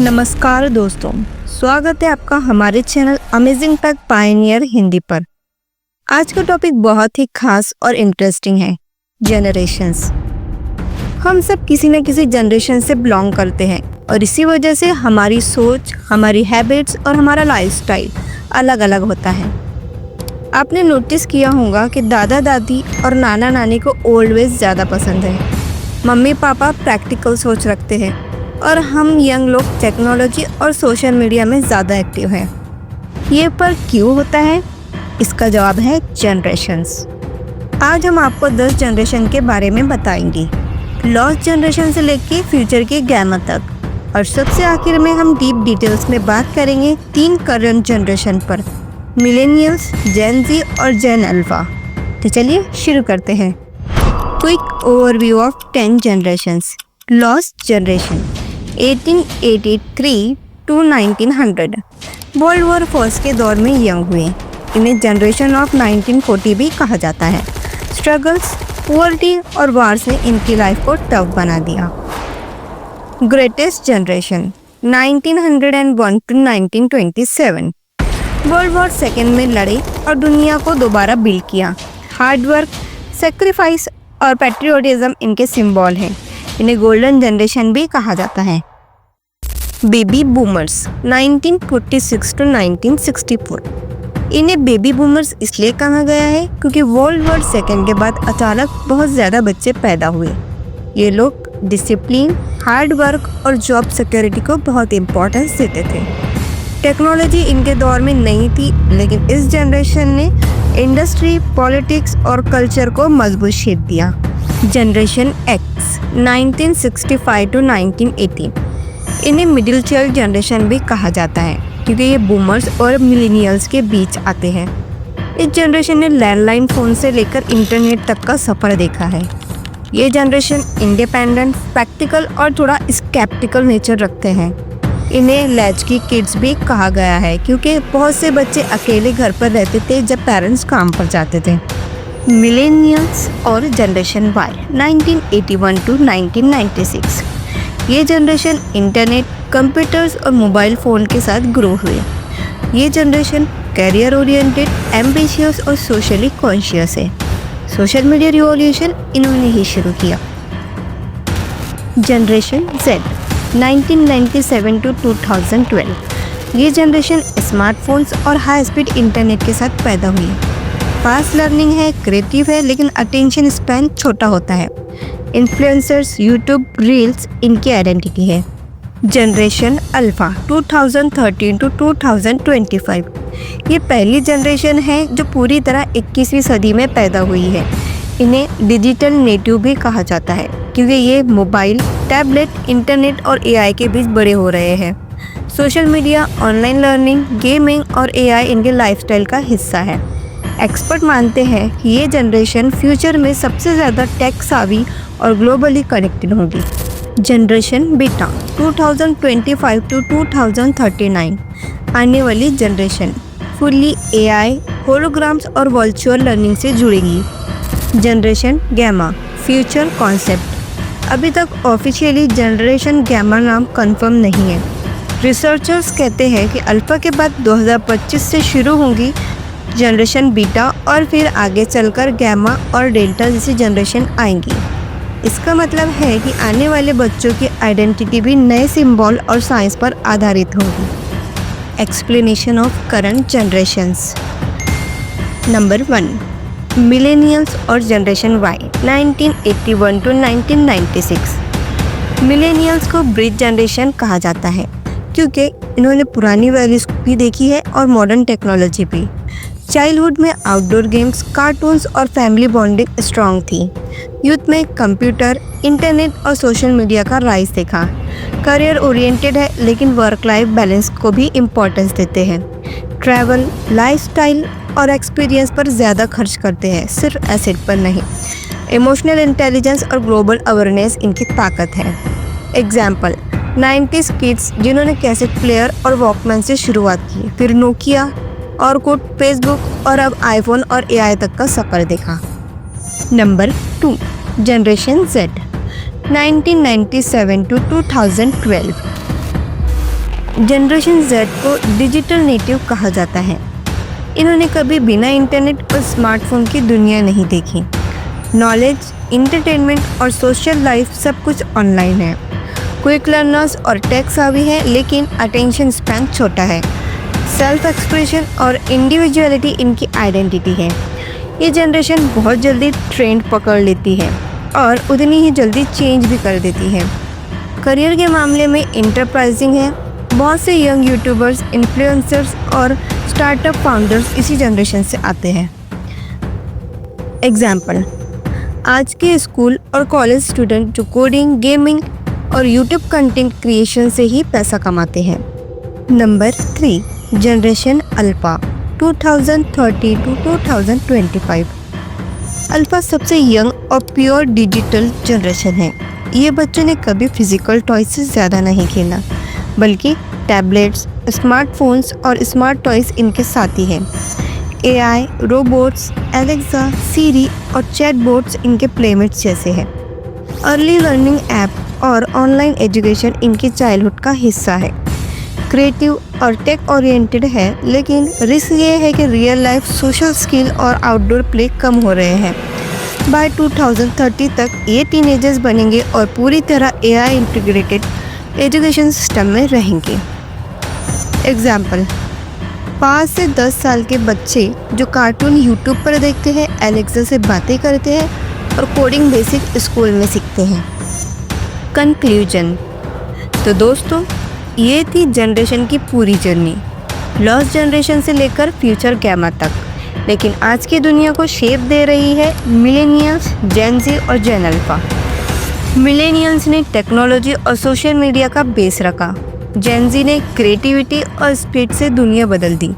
नमस्कार दोस्तों, स्वागत है आपका हमारे channel amazing tech pioneer Hindi पर। आज का टॉपिक बहुत ही खास और इंटरेस्टिंग है, जनरेशंस। हम सब किसी न किसी जनरेशन से बिलोंग करते हैं और इसी वजह से हमारी सोच, हमारी हैबिट्स और हमारा लाइफस्टाइल अलग अलग होता है। आपने नोटिस किया होगा कि दादा दादी और नाना नानी को ओल्ड वेज ज़्यादा पसंद है, मम्मी पापा प्रैक्टिकल सोच रखते हैं और हम यंग लोग टेक्नोलॉजी और सोशल मीडिया में ज़्यादा एक्टिव हैं। ये पर क्यों होता है? इसका जवाब है जनरेशंस। आज हम आपको 10 जनरेशन के बारे में बताएंगे, लॉस्ट जनरेशन से लेके फ्यूचर के गैमा तक। और सबसे आखिर में हम डीप डिटेल्स में बात करेंगे 3 करंट जनरेशन पर, मिलेनियल्स, जेन जी और जेन अल्फा। तो चलिए शुरू करते हैं। Quick overview of 10 generations. Lost generation 1883 to 1900 world war first के दौर में यंग हुए। इन्हें जनरेशन ऑफ 1940 भी कहा जाता है। स्ट्रगल्स, पुअर्टी और वार्स ने इनकी लाइफ को टफ बना दिया। Greatest generation 1901 to 1927 world war second में लड़े और दुनिया को दोबारा बिल्ड किया। हार्डवर्क, सेक्रीफाइस और पैट्रियोटिज्म इनके सिंबल हैं। इन्हें गोल्डन जनरेशन भी कहा जाता है। बेबी बूमर्स 1946 टू 1964 इन्हें बेबी बूमर्स इसलिए कहा गया है क्योंकि वर्ल्ड वॉर सेकेंड के बाद अचानक बहुत ज़्यादा बच्चे पैदा हुए। ये लोग डिसिप्लिन, हार्ड वर्क और जॉब सिक्योरिटी को बहुत इम्पोर्टेंस देते थे। टेक्नोलॉजी इनके दौर में नहीं थी, लेकिन इस जनरेशन ने इंडस्ट्री, पॉलिटिक्स और कल्चर को मजबूत शेप दिया। जनरेशन एक्स 1965 टू 1980 इन्हें मिडिल चाइल्ड जनरेशन भी कहा जाता है क्योंकि ये बूमर्स और मिलेनियल्स के बीच आते हैं। इस जनरेशन ने लैंडलाइन फ़ोन से लेकर इंटरनेट तक का सफ़र देखा है। ये जनरेशन इंडिपेंडेंट, प्रैक्टिकल और थोड़ा स्केप्टिकल नेचर रखते हैं। इन्हें लैचकी किड्स भी कहा गया है क्योंकि बहुत से बच्चे अकेले घर पर रहते थे जब पेरेंट्स काम पर जाते थे। मिलेनियल्स और जनरेशन वाई 1981 टू 1996 ये जनरेशन इंटरनेट, कंप्यूटर्स और मोबाइल फ़ोन के साथ ग्रो हुए। ये जनरेशन कैरियर ओरिएंटेड, एम्बिशियस और सोशली कॉन्शियस है। सोशल मीडिया रिवॉल्यूशन इन्होंने ही शुरू किया। जनरेशन जेड 1997 टू 2012 ये जनरेशन स्मार्टफोन्स और हाई स्पीड इंटरनेट के साथ पैदा हुई है। फास्ट लर्निंग है, क्रिएटिव है, लेकिन अटेंशन स्पैन छोटा होता है। इन्फ्लुएंसर्स, यूट्यूब, रील्स इनकी आइडेंटिटी है। जनरेशन अल्फा 2013 टू 2025 ये पहली जनरेशन है जो पूरी तरह 21वीं सदी में पैदा हुई है। इन्हें डिजिटल नेटिव भी कहा जाता है क्योंकि ये मोबाइल, टैबलेट, इंटरनेट और एआई के बीच बड़े हो रहे हैं। Social media, online learning, gaming और एआई इनके लाइफस्टाइल का हिस्सा है। एक्सपर्ट मानते हैं कि ये जनरेशन फ्यूचर में सबसे ज़्यादा टेक सावी और ग्लोबली कनेक्टेड होगी। जनरेशन बीटा 2025 टू 2039 आने वाली जनरेशन फुल्ली एआई, होलोग्राम्स और वर्चुअल लर्निंग से जुड़ेगी। जनरेशन गैमा फ्यूचर कॉन्सेप्ट अभी तक ऑफिशियली जनरेशन गैमा नाम कंफर्म नहीं है। रिसर्चर्स कहते हैं कि अल्फ़ा के बाद 2025 से शुरू होंगी जनरेशन बीटा और फिर आगे चलकर गैमा और डेल्टा जैसी जनरेशन आएंगी। इसका मतलब है कि आने वाले बच्चों की आइडेंटिटी भी नए सिंबल और साइंस पर आधारित होगी। Explanation of current generations. Number 1, millennials और जनरेशन वाई 1981 टू 1996 मिलेनियल्स को ब्रिज जनरेशन कहा जाता है क्योंकि इन्होंने पुरानी वैल्यूज भी देखी है और मॉडर्न टेक्नोलॉजी भी। चाइल्डहुड में आउटडोर गेम्स, कार्टून्स और फैमिली बॉन्डिंग स्ट्रॉन्ग थी। यूथ में कंप्यूटर, इंटरनेट और सोशल मीडिया का राइज देखा। करियर ओरिएंटेड है लेकिन वर्क लाइफ बैलेंस को भी इम्पोर्टेंस देते हैं। ट्रैवल, लाइफस्टाइल और एक्सपीरियंस पर ज़्यादा खर्च करते हैं, सिर्फ एसेट पर नहीं। इमोशनल इंटेलिजेंस और ग्लोबल अवेयरनेस इनकी ताकत है। एग्जाम्पल 90s किड्स जिन्होंने कैसेट प्लेयर और वॉकमैन से शुरुआत की, फिर नोकिया, ऑरकुट, फेसबुक और अब आईफोन और एआई तक का सफ़र देखा। Number 2, generation Z 1997 to 2012 generation Z को डिजिटल नेटिव कहा जाता है। इन्होंने कभी बिना इंटरनेट और स्मार्टफोन की दुनिया नहीं देखी। नॉलेज, इंटरटेनमेंट और सोशल लाइफ सब कुछ ऑनलाइन है। क्विक लर्नर्स और टेक सावी है, लेकिन अटेंशन स्पैन छोटा है। सेल्फ एक्सप्रेशन और इंडिविजुअलिटी इनकी आइडेंटिटी है। ये जनरेशन बहुत जल्दी ट्रेंड पकड़ लेती है और उतनी ही जल्दी चेंज भी कर देती है। करियर के मामले में इंटरप्राइजिंग है। बहुत से यंग यूट्यूबर्स, इन्फ्लुएंसर्स और स्टार्टअप फाउंडर्स इसी जनरेशन से आते हैं। एग्जाम्पल, आज के स्कूल और कॉलेज स्टूडेंट जो कोडिंग, गेमिंग और यूट्यूब कंटेंट क्रिएशन से ही पैसा कमाते हैं। Number 3, generation alpha 2030 to 2025। Alpha सबसे यंग और प्योर डिजिटल जनरेशन है। ये बच्चों ने कभी फिजिकल टॉयज से ज़्यादा नहीं खेला, बल्कि टैबलेट्स, स्मार्टफोन्स और स्मार्ट टॉयज इनके साथी हैं। AI, रोबोट्स, एलेक्सा, सीरी और चैटबॉट्स इनके प्लेमेट्स जैसे हैं। अर्ली लर्निंग ऐप और ऑनलाइन एजुकेशन इनकी चाइल्डहुड का हिस्सा है। क्रिएटिव और टेक ओरिएंटेड है, लेकिन रिस्क ये है कि रियल लाइफ सोशल स्किल और आउटडोर प्ले कम हो रहे हैं। बाय 2030 तक ये टीनेजर्स बनेंगे और पूरी तरह AI इंटीग्रेटेड एजुकेशन सिस्टम में रहेंगे। एग्जाम्पल, 5 से 10 साल के बच्चे जो कार्टून यूट्यूब पर देखते हैं, एलेक्सा से बातें करते हैं और कोडिंग बेसिक स्कूल में सीखते हैं। कंक्लूजन, तो दोस्तों ये थी जनरेशन की पूरी जर्नी, लॉस्ट जनरेशन से लेकर फ्यूचर गैमा तक। लेकिन आज की दुनिया को शेप दे रही है मिलेनियल्स, जेन ज़ी और जेन अल्फा। मिलेनियल्स ने टेक्नोलॉजी और सोशल मीडिया का बेस रखा। जेन ज़ी ने क्रिएटिविटी और स्पीड से दुनिया बदल दी।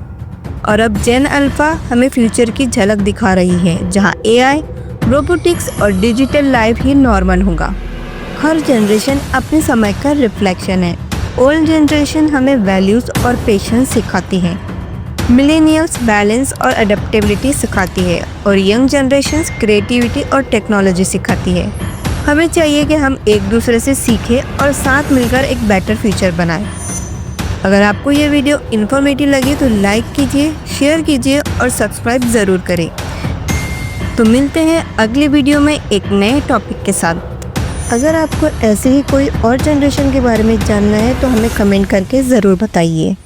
और अब जेन अल्फा हमें फ्यूचर की झलक दिखा रही है, जहां AI, रोबोटिक्स और डिजिटल लाइफ ही नॉर्मल होगा। हर जनरेशन अपने समय का रिफ्लेक्शन है। ओल्ड जनरेशन हमें वैल्यूज़ और पेशेंस सिखाती है। मिलेनियल्स बैलेंस और अडेप्टेबिलिटी सिखाती है और यंग जनरेशन क्रिएटिविटी और टेक्नोलॉजी सिखाती है। हमें चाहिए कि हम एक दूसरे से सीखें और साथ मिलकर एक बेटर फ्यूचर बनाएं। अगर आपको ये वीडियो इन्फॉर्मेटिव लगी तो लाइक कीजिए, शेयर कीजिए और सब्सक्राइब ज़रूर करें। तो मिलते हैं अगली वीडियो में एक नए टॉपिक के साथ। अगर आपको ऐसे ही कोई और जनरेशन के बारे में जानना है तो हमें कमेंट करके ज़रूर बताइए।